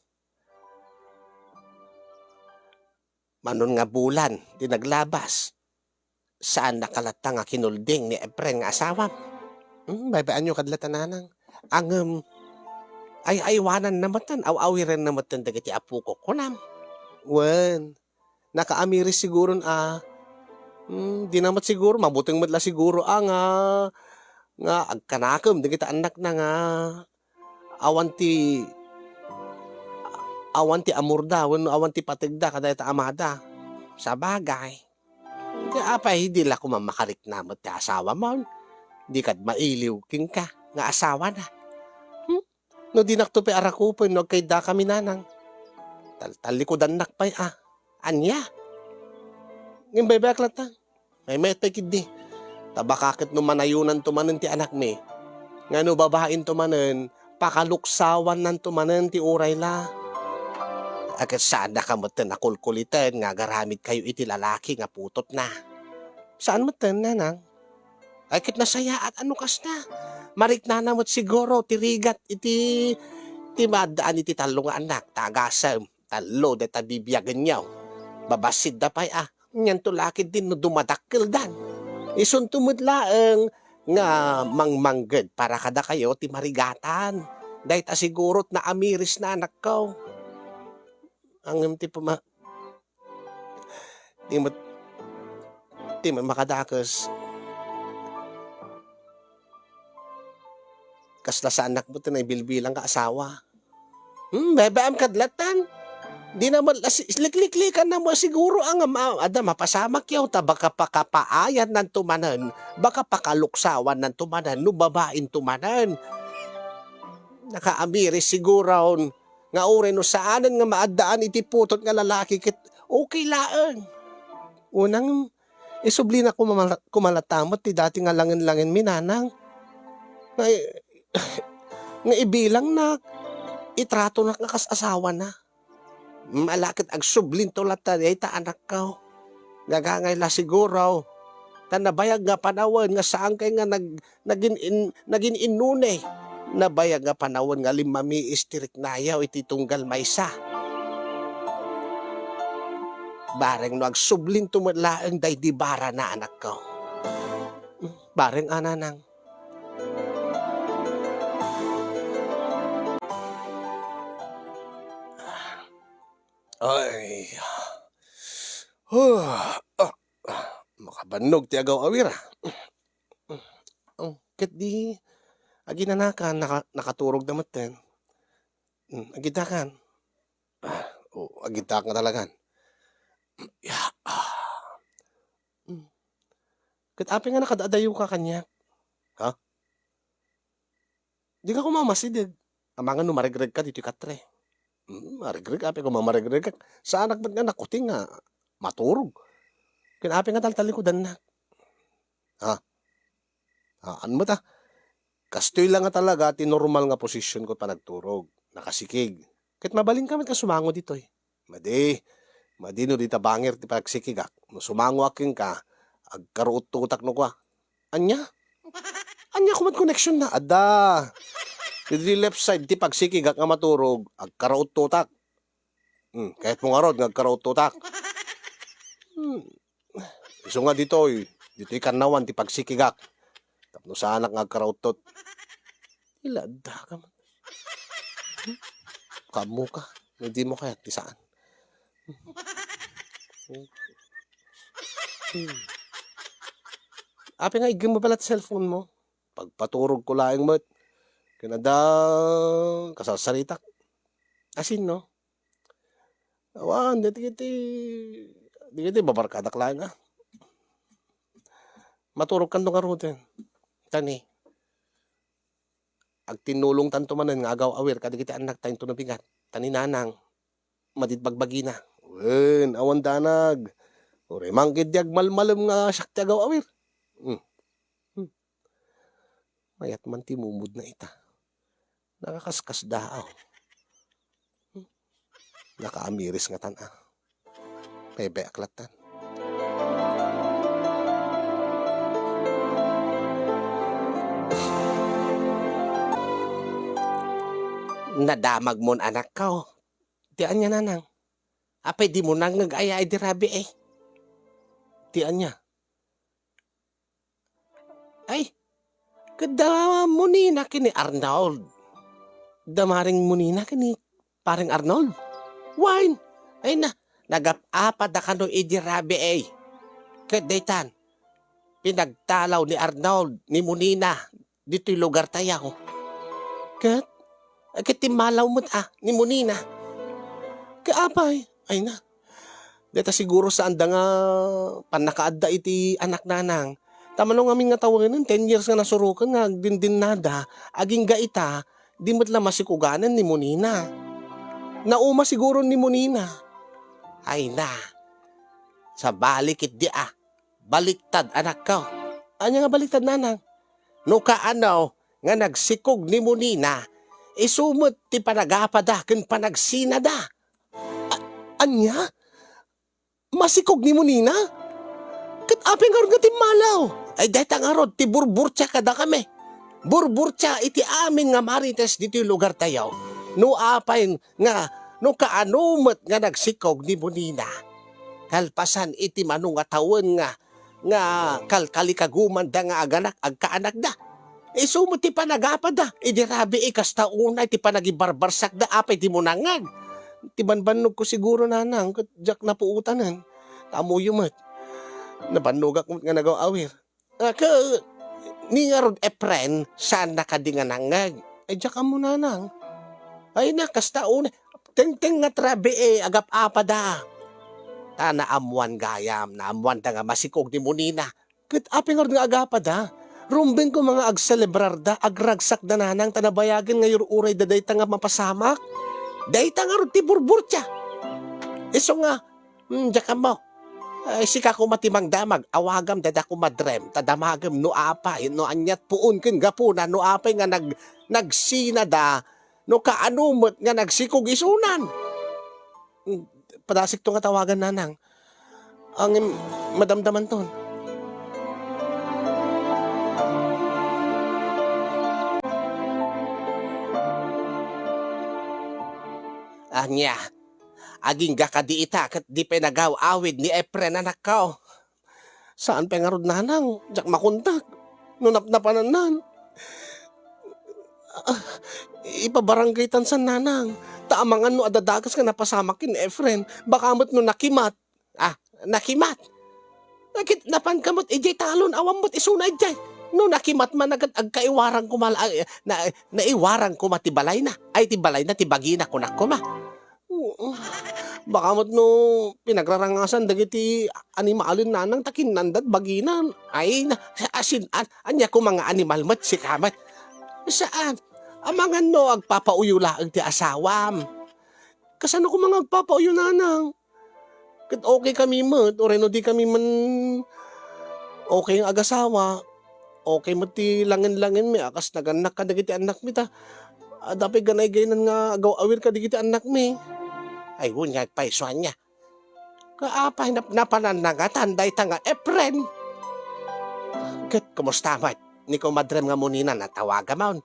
Manon nga bulan, di naglabas. Saan nakalata nga kinulding ni Efren nga asawam? Baybayaan nyo kadlatananang. Ang ay aywanan namatan, aw-awiran namatan dagiti apu ko kunam. Wen, nakaamiris siguro di namat siguro, mabuting madla siguro nga agkanakam, dagiti anak na nga awan ti amurda, awan ti patigda, kadayta amada. Sa bagay. Di apay, hindi la ko mamakarik namot ti asawa mo. Di kad mailiw king ka, nga asawa na. No di naktupi arakupin, no kay da kami nanang. Talikodan nakpay anya. Ngayon bay baklat ta. May metay kidi. Tabakakit no manayunan tumanan ti anak mi. Nga no babain tumanan, pakaluksawan nan tumanan ti uray la. Agad saan na kamutan na kulkulitan nga garamid kayo iti lalaki nga putot na. Saan matan nanang? Ay kit nasaya at ano kas na. Marik na namot siguro tirigat iti madaan iti talo nga anak. Tagasam, talo de tabibiyagan niyaw. Babasid da pa'y Nyan tulakid din no dumadakil dan. Isuntumudlaeng nga mangmangged para kada kayo ti marigatan. Dahil sigurot na amiris na anak ko. Ang ti pama... Ti makadakas. Kasla sa anak mo tinay bilbilang ka asawa. Bebeam kadlatan. Di naman, likliklikan na mo siguro ang mapasamak yaw ta baka pakapaayan ng tumanan, baka pakaluksawan ng tumanan, no babain tumanan. Nakaamiris siguro nga ure no saanan nga maadaan iti putot nga lalaki kit okay laan. Unang isubli na kumalatamot ti dati nga langin-langin minanang. Nga ibilang na itrato na kakas asawa na. Malakit ag sublin to lata ay ta anak ko. Gagangay la siguro. Tanabayag nga panawan nga saan kay nga naging inune. Nabayag nga panahon nga limami istirik nayaw iti tunggal maysa. Bareng no agsublin tumalaeng day di bara na anak ko. Bareng ananang. Ay. Makabanog ti agaw awir. Ket di aginanakan nakaturog na maten. Agitakan. Agitak nga talagan. Ket api nga nakadadayo ka kanya. Ha? Di ka kumamasidid. Amangan no marigreg ka dito katre. Marigreg api ko mamarigreg ka. Sa anak ba't nga nakuting nga maturog. Ket api nga taltalikodan na. Ha? Ano mo ta? Kastoy lang nga talaga ti normal nga posisyon ko pa nagturog. Nakasikig. Ket mabaling kami ka sumango dito eh. Madi no di tabangir ti pagsikig ak. No sumango aking ka, agkaruot tutak no kwa. Anya kumat connection na. Ada. Di left side ti pagsikig ak nga maturog, agkaruot tutak. Kahit mo nga rod, agkaruot tutak. Iso nga dito eh. Dito ikanawan ti pagsikig ak. Tapno sa anak nga agkaruot tot. Ilada ka man. Kamu ka. Hindi mo kaya ti saan. Api nga igim mo pala ti cellphone mo. Pagpaturog ko laing mat. Kanada kasasaritak. Asin no? Awan, di kiti babarkadak laing ah. Maturog kan nga rutin. Tani. Ag tinulong tanto manan nga agaw awir kada kiti anak tayo tunabigat. Tani nanang. Madit bagbagi na. Wen, awan danag. Ure manggid diag malmalem nga sakti agaw awir. Mayat man ti mumud na ita. Nakakaskas daaw. Nakaamiris nga tan ah. Pebe aklatan. Nadamag mon anak ka. Tian niya nanang. Apay di mo nang nag-ayay di rabi eh. Tian niya. Ay, kada munina kini Arnold. Damaring munina kini paring Arnold. Wine. Ay na, nagap-apa da kano idi rabi eh. Kadaytan, pinagtalaw ni Arnold, ni munina, dito'y lugar tayaw. Timalaw mo ni munina. Kaapay, ay na. Deta siguro sa anda nga panakaadda iti anak nanang. Tamano nga aming nga tawagan 10 years nga nasurukan nga agdindin nada, aging gaita, di mo't lang masikuganan ni munina. Nauma siguro ni munina. Ay na, sa balikit di ah, baliktad anak ko. Anya nga baliktad nanang? No kaano nga nagsikog ni munina, isumot ti panagapada ken panagsinada. Anya? Masikog ni munina? Kat apeng nga nga timalaw. Ay deta nga rod, ti burburtsa kada kami. Burburtsa iti amin nga marites dito yung lugar tayaw. No apay nga, no kaanumot nga nagsikog ni munina. Kalpasan iti manong nga tawon nga kalkalikaguman da nga aganak agkaanak da. Isumot ti panagapada, idirabi kasta una ti panagibarbarsak da apay ti munangag. Ti banbanog ko siguro nanang, jak na puutanan. Tamo yumat. Nabanogak mo nga nagaw-awir. Ni nga rod epren, saan nakadinga nangag. Ay jak mo nanang. Ay na, kasta una. Teng-teng nga trabi agap-apada. Naamuan gayam, naamuan da nga masikog ni munina. Kat apeng nga agapada. Rumbeng ko mga agselebrar da, agragsak da nanang, tanabayagan ngayon uray da day nga mapasamak. Day nga ron ti burburtya. Iso nga, dyan mo. Sika ko matimang damag, awagam dada ko madrem, tadamagam no apay, no anyat puun ken gapuna, no apay nga nagsina da, no kaanumot nga nagsikog isunan. Padasik to nga tawagan nanang. Ang madamdaman ton. Anya, aging gakadiita kat di pinagaw-awid ni Efren anak ko. Saan pa nga rod nanang? Jak makuntak. Nunap na pananan. Ipabarangay tansan nanang. Taamangan no adadagas ka napasamakin Efren. Baka mo't no nakimat. Nakimat. Napan kamot ijay talon awam mo't isunay jay. No nakimat man agad agkaiwarang kumala naiwarang kuma tibalay na. Ay tibalay na tibagi na kunak kuma. Baka mo't no pinagrarangasan dagiti animalin nanang takin nandat baginan. Ay na asin anya ko mga animal mat si kamat. Saan? Amangan no agpapauyo laang ti asawam. Kasano ko mga agpapauyo nanang? Kat okay kami mat, o reno di kami man okay ang agasawa. Okay mo ti langin-langin mi, akas naganak ka dagiti anak mi ta. Dapat ganay-gaynan nga agaw-awir ka dagiti anak mi. Ay hunyag paisuan niya. Kaapay napanan na nga, tanday ta nga, Efren. Kat kumusta mat? Ni ko madrem nga munina natawaga maun.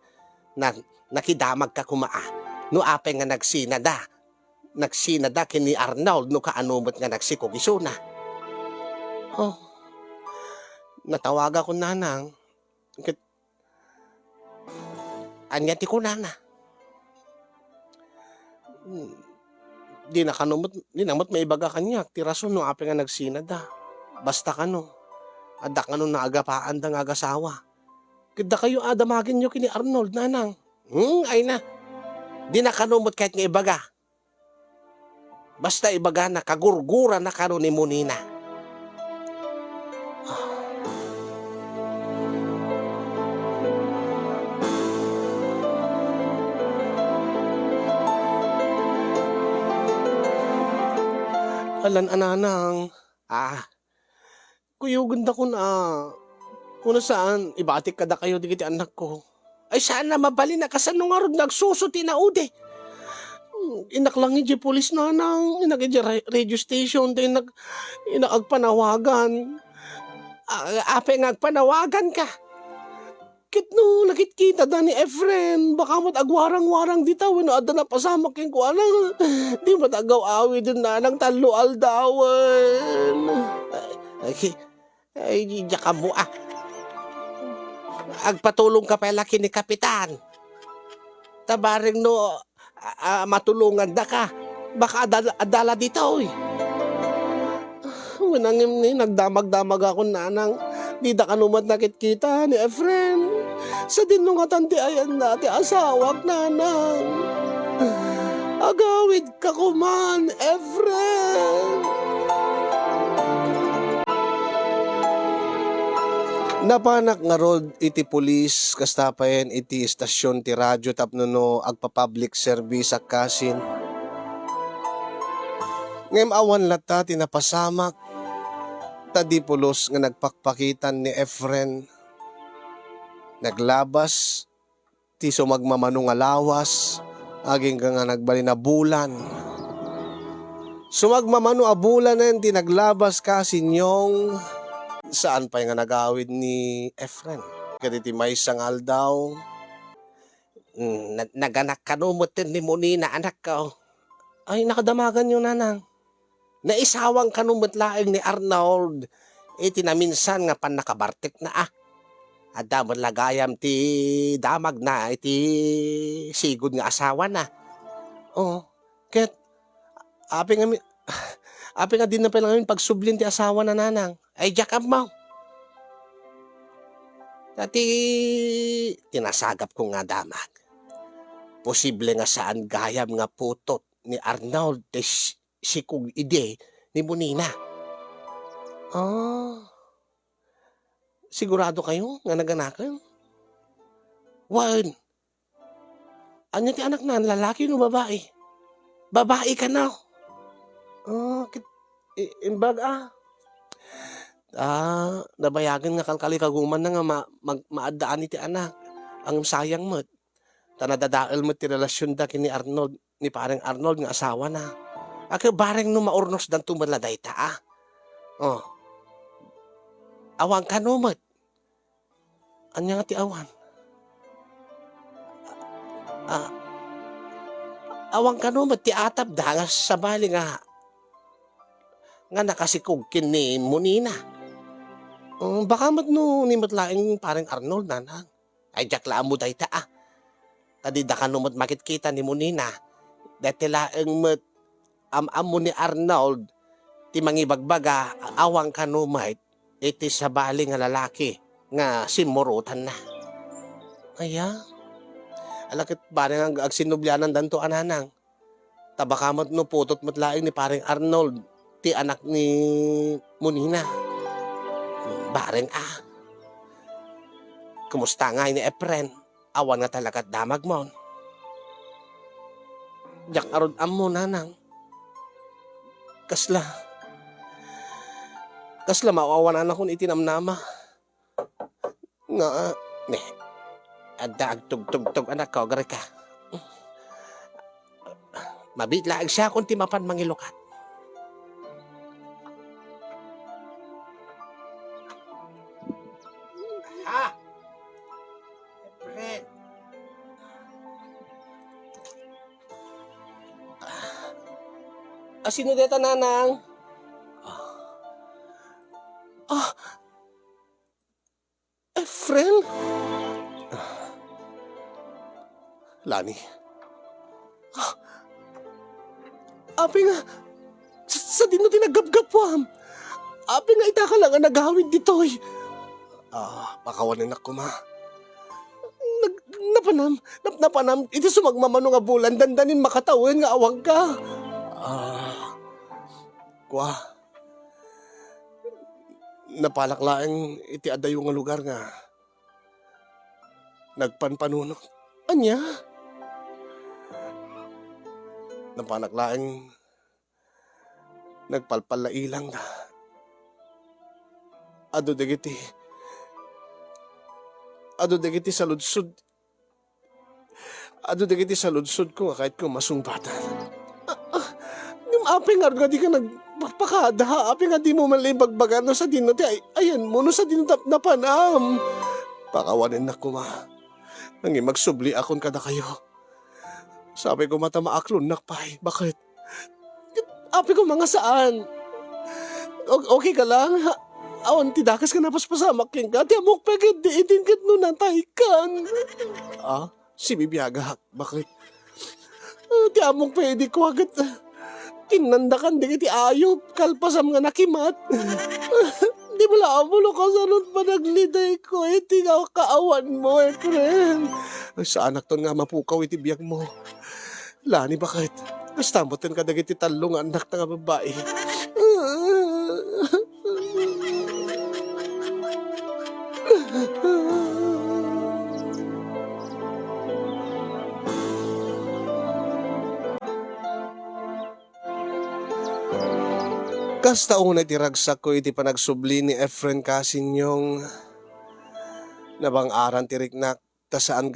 Nakidamag ka kumaa. No apay nga nagsinada. Nagsinada kini Arnold no kaanumot nga nagsikog isuna. Oh. Natawaga ko nanang. Anya ti ko nana. Di namot maibaga kanya. Ti rason no apay nga nagsinada. Basta kano. Adak ano na agapaan da nga agasawa. Kada kayo adamagin nyo kini Arnold nanang. Ay na. Di na kanumot kahit nga ibaga. Basta ibaga na kagurgura na kano ni Munina. Alan ananang. Kuyo ganda ko na. Kung saan, ibatik kada kayo digiti anak ko. Ay saan na mabali na kasano nga ron nagsusuti na ude. Inaklangin di polis nanang, inagin radio station, inagpanawagan. Ape nga agpanawagan ka. Kit no, nakit-kita da ni Efren, baka mo't agwarang-warang ditaw, no, ada na pasamak yung ko, di mo't agaw-awi din nanang talo aldawan. Ay, diya ka mo agpatulong ka pala kini Kapitan. Tabaring no, matulungan da ka. Baka adala dito Manangim ni, nagdamag-damag ako nanang. Di da kanumat nakit-kita ni Efren. Sa dinungatan ti ayan na ti asawak nanang. Agawid ka kuman, Efren. Napanak nga rod iti pulis kastapayan iti istasyon ti radyo tapno no agpa-public service akasin. Ngem awan lata tinapasamak tadi pulos nga nagpakpakitan ni Efren. Naglabas ti sumagmamano nga lawas aging nga nagbali na bulan. Sumagmamano a bulan na ti naglabas kasinyong saan pa nga nagawid ni Efren. Kaditi may sangal daw. Naganak kanumot ni Munina anak ko. Ay nakadamagan yun nanang. Naisawang kanumot laing ni Arnold. Iti na minsan nga pan nakabartik na Adamon lagayam ti damag na iti sigod nga asawa na. Ket api nga din na pala pagsublin ti asawa na nanang. Ay jack up mo. Dati tinasagap ko nga damag. Posible nga saan gayam nga putot ni Arnold te sikog ide ni Munina. Sigurado kayo nga naganakan? Wan. Anya ti anak na, lalaki no babae? Babae ka na. Imbag nabayagan nga kalkali kaguman na nga maadaan iti anak. Ang sayang mo't. Tanadadaal mo't ti relasyon da kini Arnold, ni parang Arnold nga asawa na. Bareng no maurnos dan tumaladay ta Awang ka no mo't. Anya nga ti awan? Awang ka no, ti atap da, sa bali nga nakasikog kini Munina. Baka no, ni matlaing parang Arnold nanang. Ay, jaklaan mo day ta ah. Kadida ka no makikita ni Munina. Dati laeng am-am mo ni Arnold, ti mangibagbaga, awang ka no iti sa bali nga lalaki, nga simurutan na. Aya, alakit parang ang agsinubyanan danto ananang. Tabakamot no putot matlaing ni parang Arnold, ti anak ni Munina. Bareng kumusta nga ni Efren? Awan nga talagat damag mo. Jak arod mo nanang. Kasla maawanan akong itinamnama. Nga, adda agtug-tug-tug anak ko, gari ka. Mabitlaag siya kung timapan mangilukat. Efren. Sino deta nanang? Efren? Lani. Api nga, sa dino tinagapgapwam. Api nga itaka lang ang naghawid ditoy. Pakawanin ako ma. Napanam, iti sumagmamano nga bulan, dandanin makatawin nga awang ka. Kwa, napalaklaang iti adayo nga lugar nga. Nagpanpanuno. Anya? Napalaklaang nagpalpalailang na. Ado dagiti sa ludsud. Ado dagiti sa ludsud ko kahit ko masumbatan. Api nga di ka nagpakada. Api nga di mo malibagbagan no sa dino. Ayan mo no sa dino na panam. Pakawanin na ko ma. Nanging magsubli akon kada kayo. Sabi ko mata maaklon nakpay. Bakit? Api ko mga saan? Okay ka lang? Awan tidakas ka na paspasamak king ka. Ti amok pagid di itingkat no natay kan. Si Bibiyaga. Bakit? Ti amok pwede ko agad. Kinandakan di kiti ayop, kalpasam nga nakimat. Di mo lang mo kasanod pa nagliday ko, iti nga kaawan mo, friend. Sa anak ton nga mapukaw iti biyag mo. Lani bakit? Kastamotin ka dagiti talong anak na nga babae. Kasta una tiragsak ko iti panagsubli ni Efren Casinyong nabang-aran tiriknak ta saan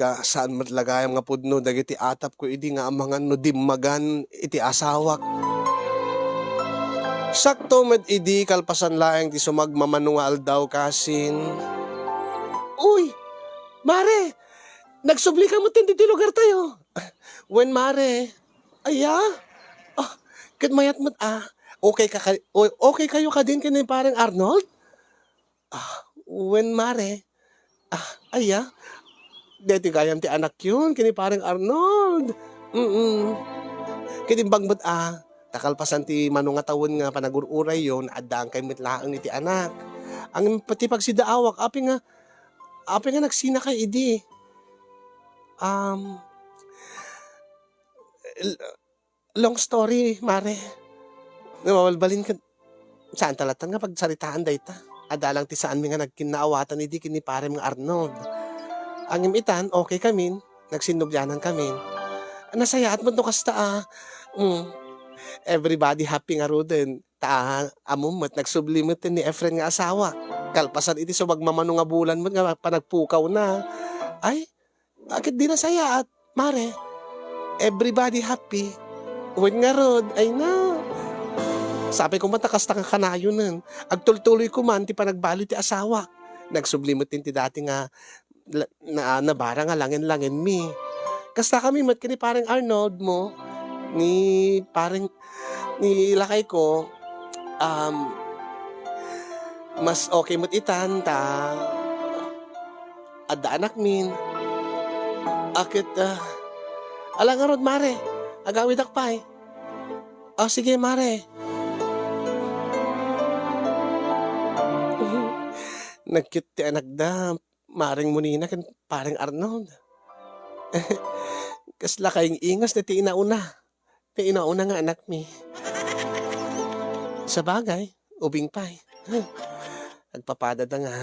matlagayam nga pudno dagiti atap ko iti nga amangan no dimmagan iti asawak. Sakto med idi kalpasan laeng ti sumagmamanual daw kasin. Uy, Mare! Nagsubli ka mo ti lugar tayo. When Mare? Aya? Kadmayat mo't okay kayo ka din kini parang Arnold? When Mare? Aya? Deti gayam ti anak yun, kini parang Arnold. Kini bangbot takalpasan ti manunga tawon nga panagururay yon, adang kay mitlaang ni ti anak. Ang pati pagsidaawak, api nga nagsina kay idi. Long story, Mare. Nawawalbalin ka. Saan talatan nga pagsaritaan dayta? Adalang ti saan mi nga nagkinaawatan idi kini pare mga Arnold. Ang imitan, okay kamin. Nagsinubyanan kamin. Nasayaat mo no kasta everybody happy nga roden. Amumot, nagsublimot ni Efren nga asawa. Kalpasan iti so magmamano nga bulan mo nga panagpukaw na. Ay, akit di nasayaat, Mare. Everybody happy. When nga rod, ay na. Sabi ko matakasta ka kanayo nun. Agtultuloy ko man, ti panagbali ti asawa. Nagsublimot din ti dati nga nabara nga langin-langin mi. Kasta kami mat kini parang Arnold mo. ni paring ni lakay ko, mas okay mo't itan ta adda anak min, akit, ala nga rod mare, agawid akpay. "Oh, sige mare." Nag-cute ti anak da, maring Munina ken paring Arnold. Kasla kayong ingas na ti inauna nga anak mi. Sabagay, ubing pay. Agpapada da nga,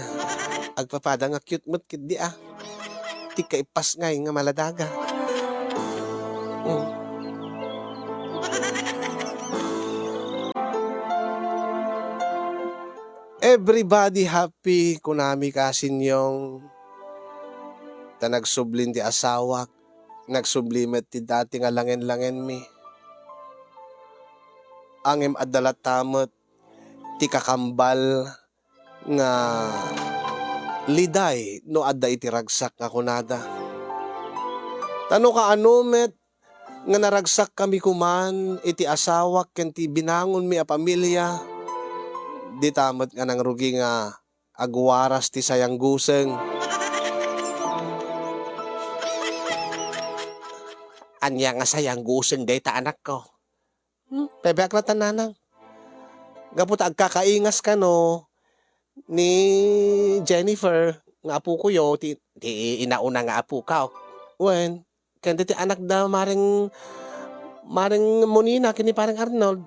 agpapada nga cute mo't ket di ah. Ti kaipas ngay nga maladaga. Hmm. Everybody happy kunami kasin yung ta nagsublin ti asawak, nagsublimet ti dati nga langen-langen mi. Angem addalat tamot ti kakambal nga liday no adda iti ragsak nga kunada. Tano ka ano met nga naragsak kami kuman iti asawak ken ti binangon mi a pamilya. Di tamot nga nang rugi nga agwaras ti sayang guseng. Anya nga sayang guseng dayta anak ko. Pebek na tananang. Gapot agkakaingas ka no ni Jennifer nga apo ko yo ti inauna nga apo ka. Wen kende ti anak da maring Monina kini parang Arnold.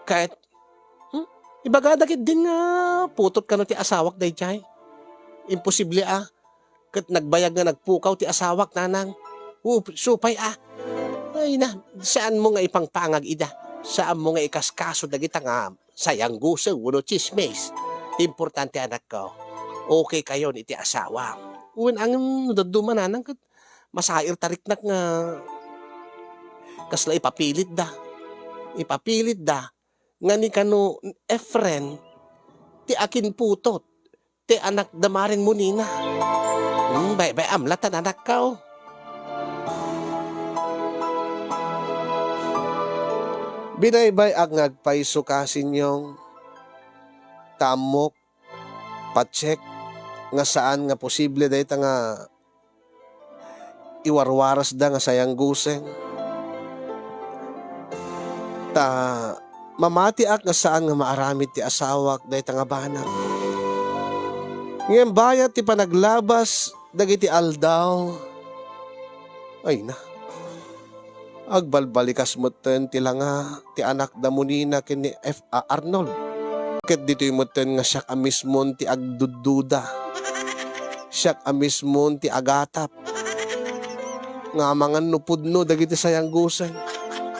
Kahit ibaga dagit din nga putot ka no ti asawak dayjay. Imposible ah. Ket nagbayag nga nagpukaw ti asawak nanang. Supay ah. Ay na, saan mo nga ipangpangag ida? Saan mo nga ikaskaso dagita nga sayang gusto, uno chismes. Importante anak ko, okay kayo ni ti asawa. Uwan ang daduman nanang kat masair tariknak nga kasla ipapilit da. Ipapilit da. Nga ni kano Efren, ti akin putot, ti anak damaring Munina. Bay amlatan anak ka. Binaybay ang nagpaiso kasin yung tamok, pacheck, nga saan nga posible dahita nga iwarwaras da nga sayang guseng. Ta mamati ak nga saan nga maaramid ti asawak dahita nga banag. Ngayon bayat ti panaglabas dagiti aldaw. Ay na. Agbalbalikas mo ti langa ti anak da Munina ken ni Arnold. Ket dito'y mo nga siya amismon ti agdududa. Siya amismon ti agatap. Nga mangan no pudno dagiti sayang gusay.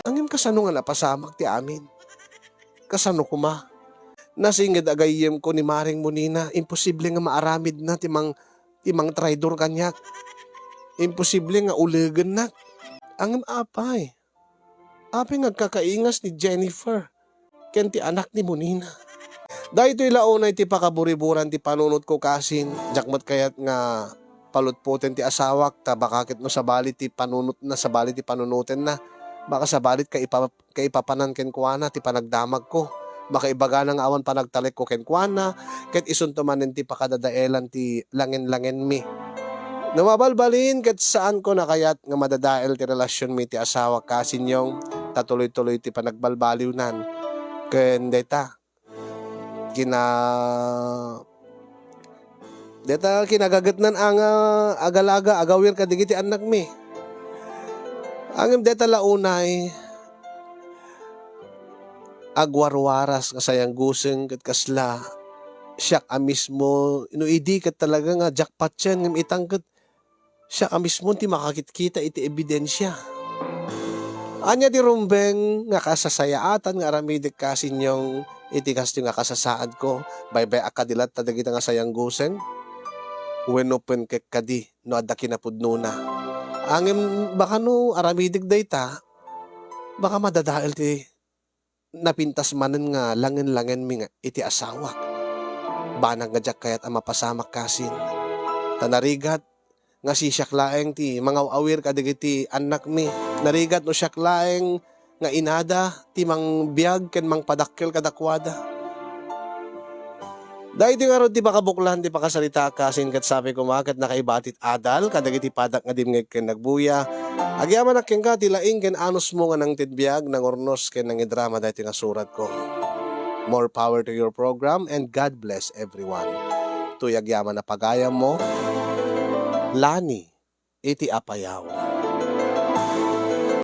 Angin kasano nga napasamak ti amin. Kasano kuma. Nasingid agayem ko ni Maring Munina. Imposible nga maaramid na timang traidor kanyak. Imposible nga ulegan na. Ang apay. Apay ngagkakaingas ni Jennifer. Ken ti anak ni Munina. Dahil ito'y launay ti pakaburiburan ti panunot ko kasin. Jakmat kayat nga palutputin ti asawak. Ta bakakit no sa balit ti panunot na. Sa balit ti panunutin na. Baka sa balit kaipapanan ken kuana ti panagdamag ko. Baka ibaga ng awan panagtalik ko ken kuana. Ket isuntumanin ti pakadadaelan ti langin-langin mi. Namabalbalin ket saan ko na kayat nga madadael ti relasyon mi ti asawa kasin yung tatuloy-tuloy ti panagbalbaliw nan. Ken deta kinagagatnan ang agalaga agawir kadigiti anak mi. Angem deta launay agwarwaras kasayang guseng ket kasla siya mismo inuidi ket talaga nga jackpot yan ngem itangket siya mismo ti makakit-kita iti ebidensya. Anya ti rumbeng nga kasasayaatan nga aramidik kasin yung iti kasto nga kasasaad ko. Baybay akadilat ta dagiti nga sayang gusen. When open kek kadi no adda kinapudno na. Angem baka no aramidik dayta baka madadael ti napintas manen nga langen-langen mi nga iti asawak. Banag nga jak kayat ang mapasamak kasin. Tanarigat nga si siyak laeng ti mga awir kadigiti anak mi. Narigat no siyak laeng nga inada timang biyag ken mang padakkel kadakwada. Dahil di nga ron ti pakabuklan ti pakasalita kasin kat sabi ko makat nakaibatit adal kadagiti padak nga dimngeg ken nagbuya. Agyaman ken ka ti laing ken anos mo nga nang tidbiag nang ornos ken nang idrama dahil nga surat ko. More power to your program and God bless everyone. Tuyag yaman na pagayam mo, Lani, iti apayaw.